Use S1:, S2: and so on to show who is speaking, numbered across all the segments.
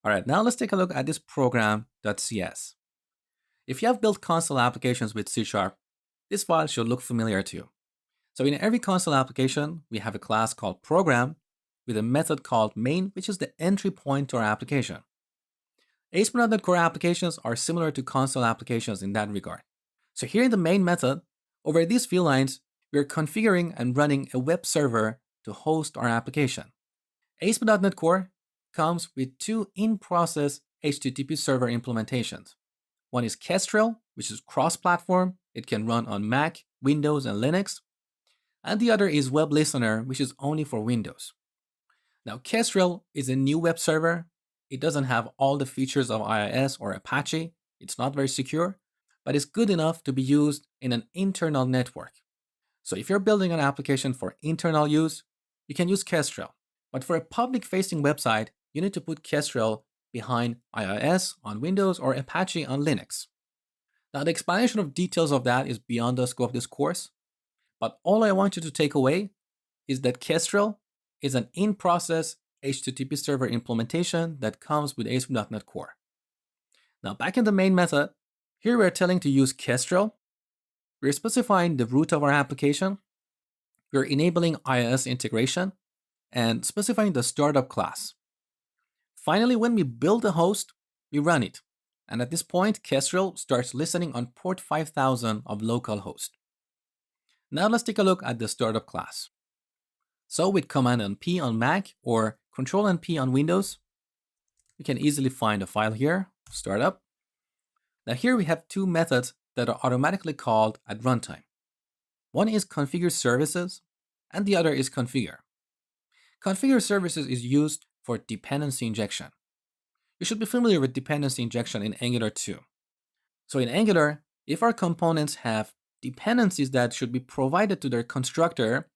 S1: All right, now let's take a look at this program.cs. If you have built console applications with C Sharp, this file should look familiar to you. So in every console application, we have a class called program with a method called main, which is the entry point to our application. ASP.NET Core applications are similar to console applications in that regard. So here in the main method, over these few lines, we're configuring and running a web server to host our application. ASP.NET Core comes with two in-process HTTP server implementations. One is Kestrel, which is cross-platform. It can run on Mac, Windows, and Linux. And the other is Web Listener, which is only for Windows. Now, Kestrel is a new web server. It doesn't have all the features of IIS or Apache. It's not very secure, but it's good enough to be used in an internal network. So if you're building an application for internal use, you can use Kestrel. But for a public-facing website, you need to put Kestrel behind IIS on Windows or Apache on Linux. Now, the explanation of details of that is beyond the scope of this course, but all I want you to take away is that Kestrel is an in-process HTTP server implementation that comes with ASP.NET Core. Now, back in the main method, here we're telling to use Kestrel. We're specifying the root of our application. We're enabling IIS integration and specifying the startup class. Finally, when we build the host, we run it. And at this point, Kestrel starts listening on port 5000 of localhost. Now let's take a look at the startup class. So with Command and P on Mac or Control and P on Windows, we can easily find a file here, startup. Now here we have two methods that are automatically called at runtime. One is configure services and the other is configure. Configure services is used for dependency injection. You should be familiar with dependency injection in Angular 2. So in Angular, if our components have dependencies that should be provided to their constructor,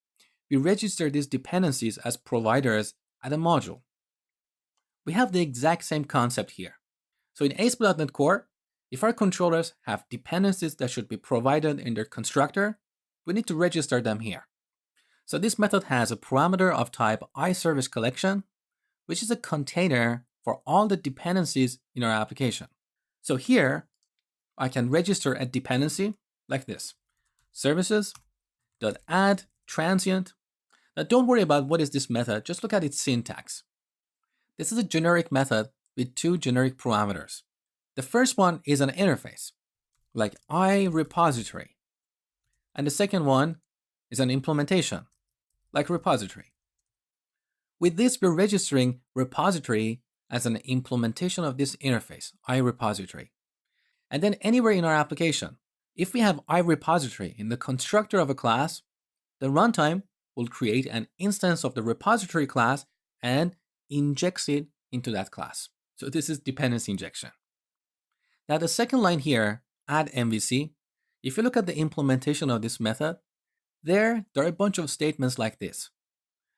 S1: we register these dependencies as providers at a module. We have the exact same concept here. So in ASP.NET Core, if our controllers have dependencies that should be provided in their constructor, we need to register them here. So this method has a parameter of type iServiceCollection, which is a container for all the dependencies in our application. So here, I can register a dependency like this, services.add transient. Now don't worry about what is this method, just look at its syntax. This is a generic method with two generic parameters. The first one is an interface, like iRepository. And the second one is an implementation, like repository. With this, we're registering repository as an implementation of this interface, iRepository. And then anywhere in our application, if we have iRepository in the constructor of a class, the runtime will create an instance of the repository class and injects it into that class. So this is dependency injection. Now the second line here, add MVC, if you look at the implementation of this method, there are a bunch of statements like this.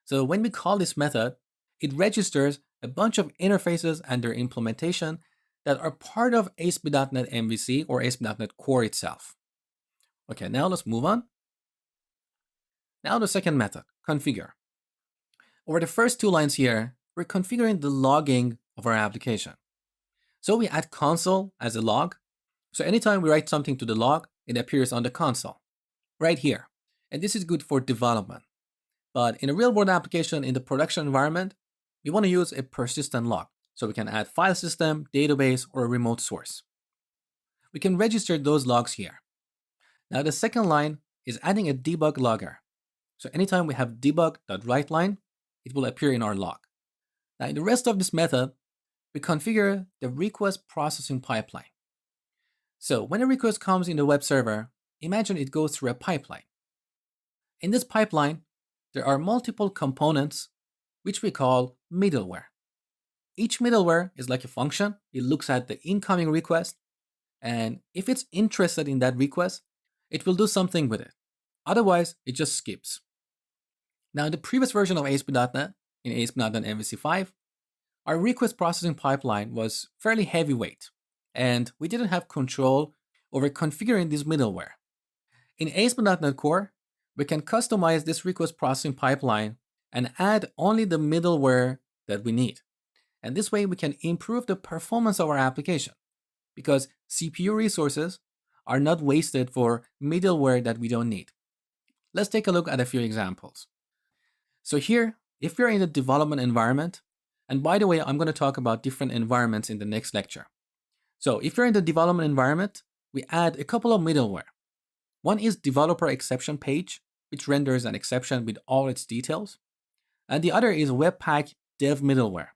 S1: So when we call this method, it registers a bunch of interfaces and their implementation that are part of ASP.NET MVC or ASP.NET Core itself. Okay, now let's move on. Now the second method, configure. Over the first two lines here, we're configuring the logging of our application. So we add console as a log. So anytime we write something to the log, it appears on the console, right here. And this is good for development. But in a real-world application in the production environment, we want to use a persistent log. So we can add file system, database, or a remote source. We can register those logs here. Now the second line is adding a debug logger. So anytime we have debug.writeLine, it will appear in our log. Now in the rest of this method, we configure the request processing pipeline. So when a request comes in the web server, imagine it goes through a pipeline. In this pipeline, there are multiple components which we call middleware. Each middleware is like a function. It looks at the incoming request, and if it's interested in that request, it will do something with it. Otherwise, it just skips. Now, in the previous version of ASP.NET, in ASP.NET MVC 5, our request processing pipeline was fairly heavyweight, and we didn't have control over configuring this middleware. In ASP.NET Core, we can customize this request processing pipeline and add only the middleware that we need. And this way we can improve the performance of our application because CPU resources are not wasted for middleware that we don't need. Let's take a look at a few examples. So here, if you're in the development environment, and by the way, I'm going to talk about different environments in the next lecture. So if you're in the development environment, we add a couple of middleware. One is developer exception page, which renders an exception with all its details. And the other is Webpack dev middleware.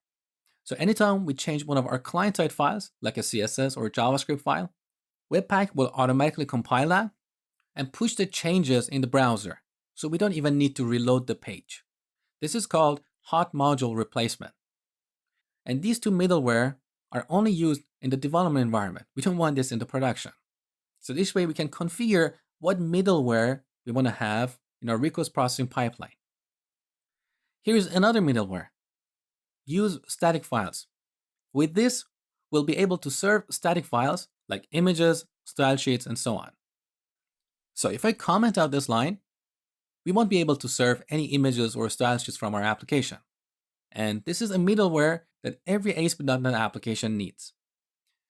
S1: So anytime we change one of our client-side files, like a CSS or a JavaScript file, Webpack will automatically compile that and push the changes in the browser, so we don't even need to reload the page. This is called hot module replacement. And these two middleware are only used in the development environment. We don't want this in the production. So this way we can configure what middleware we want to have in our request processing pipeline. Here's another middleware. Use static files. With this, we'll be able to serve static files like images, style sheets, and so on. So if I comment out this line, we won't be able to serve any images or style sheets from our application. And this is a middleware that every ASP.NET application needs.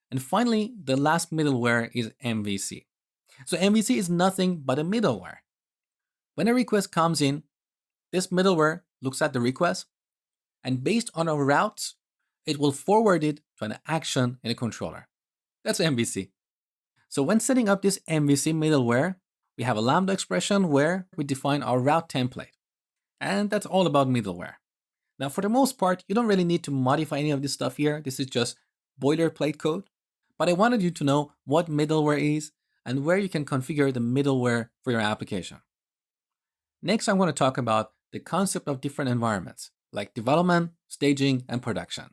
S1: And finally, the last middleware is MVC. So MVC is nothing but a middleware. When a request comes in, this middleware looks at the request, and based on our routes, it will forward it to an action in a controller. That's MVC. So when setting up this MVC middleware, we have a Lambda expression where we define our route template. And that's all about middleware. Now, for the most part, you don't really need to modify any of this stuff here. This is just boilerplate code. But I wanted you to know what middleware is and where you can configure the middleware for your application. Next, I'm going to talk about the concept of different environments, like development, staging, and production.